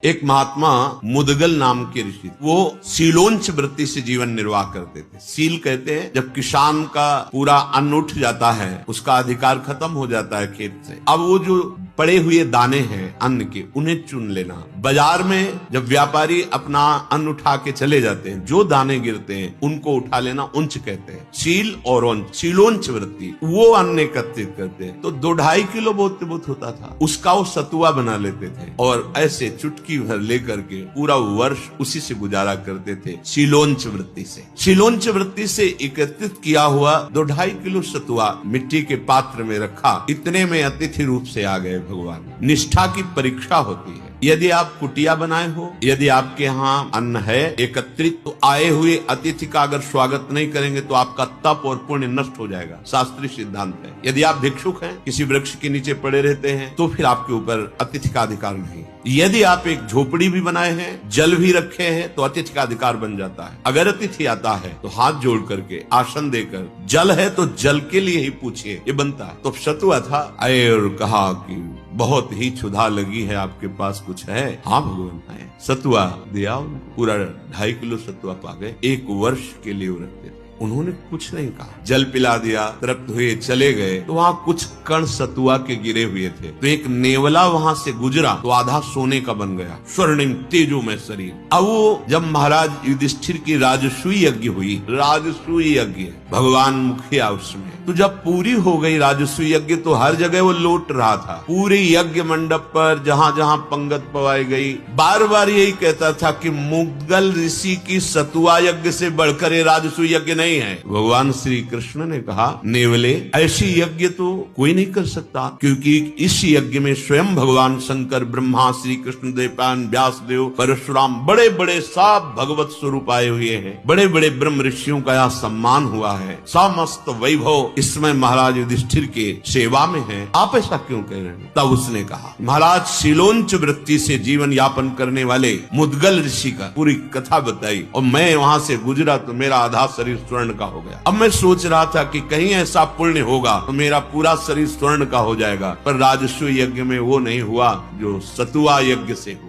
एक महात्मा मुदगल नाम के ऋषि, वो सीलोंच वृत्ति से जीवन निर्वाह करते थे। सील कहते हैं जब किसान का पूरा अन्न उठ जाता है, उसका अधिकार खत्म हो जाता है खेत से, अब वो जो पड़े हुए दाने हैं अन्न के, उन्हें चुन लेना। बाजार में जब व्यापारी अपना अन्न उठा के चले जाते हैं, जो दाने गिरते हैं उनको उठा लेना उंच कहते हैं। सील और ओंच, सीलोंच वृत्ति, वो अन्न एकत्रित करते हैं। तो 2-2.5 किलो बहुत होता था, उसका वो सतुआ बना लेते थे और ऐसे चुटकी भर लेकर के पूरा वर्ष उसी से गुजारा करते थे। सीलोंच वृत्ति से, सीलोंच वृत्ति से एकत्रित किया हुआ 2-2.5 किलो सतुआ मिट्टी के पात्र में रखा। इतने में अतिथि रूप से आ गए भगवान। निष्ठा की परीक्षा होती है। यदि आप कुटिया बनाए हो, यदि आपके यहाँ अन्न है एकत्रित, तो आए हुए अतिथि का अगर स्वागत नहीं करेंगे तो आपका तप और पुण्य नष्ट हो जाएगा, शास्त्रीय सिद्धांत है। यदि आप भिक्षुक हैं, किसी वृक्ष के नीचे पड़े रहते हैं, तो फिर आपके ऊपर अतिथि का अधिकार नहीं। यदि आप एक झोपड़ी भी बनाए हैं, जल भी रखे हैं, तो अतिथि का अधिकार बन जाता है। अगर अतिथि आता है तो हाथ जोड़ करके आसन देकर, जल है तो जल के लिए ही पूछिए, ये बनता है। तो सतुआ था, आए और कहा कि बहुत ही क्षुधा लगी है, आपके पास कुछ है? हाँ भगवान है। सतुआ दिया, पूरा 2.5 किलो सतुआ पा गए। 1 वर्ष के लिए वो रखते थे। उन्होंने कुछ नहीं कहा, जल पिला दिया, तृप्त हुए चले गए। तो वहाँ कुछ कण सतुआ के गिरे हुए थे, तो एक नेवला वहाँ से गुजरा तो आधा सोने का बन गया, स्वर्णिम तेजोमय शरीर। अब वो जब महाराज युधिष्ठिर की राजसूय यज्ञ हुई, राजसूय यज्ञ, भगवान मुखिया उसमें, तो जब पूरी हो गई राजसूय यज्ञ, तो हर जगह वो लौट रहा था। पूरे यज्ञ मंडप पर जहाँ जहाँ पंगत पवाई गई, बार बार यही कहता था कि मुदगल ऋषि की सतुआ यज्ञ से बढ़कर ये राजसूय यज्ञ नहीं है। भगवान श्री कृष्ण ने कहा, नेवले, ऐसी यज्ञ तो कोई नहीं कर सकता, क्योंकि इस यज्ञ में स्वयं भगवान शंकर, ब्रह्मा, श्री कृष्ण देवपान, व्यास देव, परशुराम, बड़े बड़े सब भगवत स्वरूप आए हुए हैं। बड़े बड़े ब्रह्म ऋषियों का यहाँ सम्मान हुआ है। समस्त वैभव इसमें महाराज युधिष्ठिर के सेवा में है, आप ऐसा क्यों कह रहे हैं? तब उसने कहा, महाराज सीलोंच वृत्ति से जीवन यापन करने वाले मुदगल ऋषि का पूरी कथा बताई, और मैं वहाँ से गुजरा तो मेरा आधा शरीर स्वर्ण का हो गया। अब मैं सोच रहा था कि कहीं ऐसा पुण्य होगा तो मेरा पूरा शरीर स्वर्ण का हो जाएगा, पर राजसूय यज्ञ में वो नहीं हुआ जो सतुआ यज्ञ से हुआ।